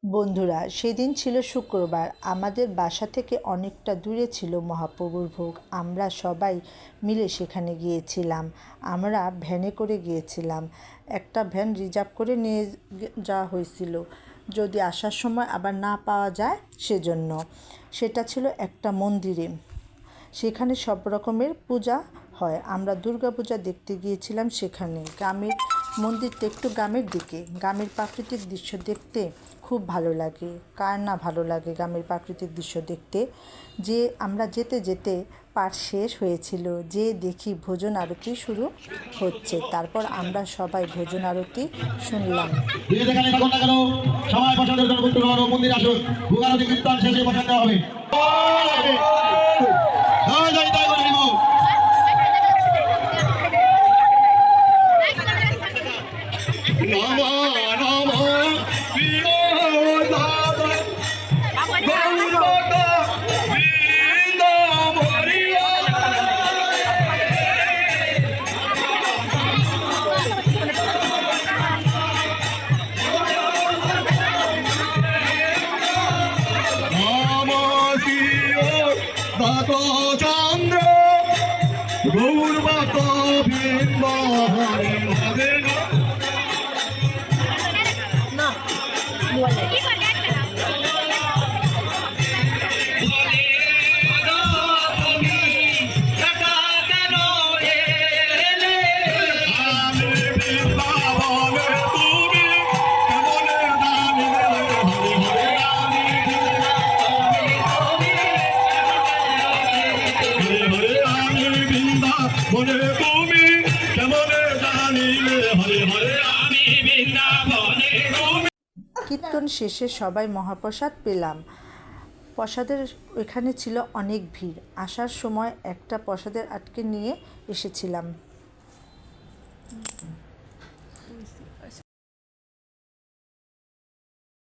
বন্ধুরা, সেদিন ছিল শুক্রবার। আমাদের বাসা থেকে অনেকটা দূরে ছিল মহাপ্রভুর ভোগ। আমরা সবাই মিলে সেখানে গিয়েছিলাম। আমরা ভ্যানে করে গিয়েছিলাম। একটা ভ্যান রিজার্ভ করে নিয়ে যাওয়া হয়েছিল, যদি আসার সময় আবার না পাওয়া যায় সেজন্য। সেটা ছিল একটা মন্দিরে, সেখানে সব রকমের পূজা হয়। আমরা দুর্গা পূজা দেখতে গিয়েছিলাম সেখানে। গ্রামের মন্দিরটা একটু গ্রামের দিকে। গ্রামের প্রাকৃতিক দৃশ্য দেখতে খুব ভালো লাগে। কার না ভালো লাগে গ্রামের প্রাকৃতিক দৃশ্য দেখতে? যে আমরা যেতে যেতে পাঠ শেষ হয়েছিল, যে দেখি ভোজন আরতি শুরু হচ্ছে। তারপর আমরা সবাই ভোজন আরতি শুনলাম। চন্দ্র গৌরবাত কীর্তন শেষে সবাই মহাপ্রসাদ পেলাম। প্রসাদের এখানে ছিল অনেক ভিড়। আসার সময় একটা প্রসাদের আটকে নিয়ে এসেছিলাম।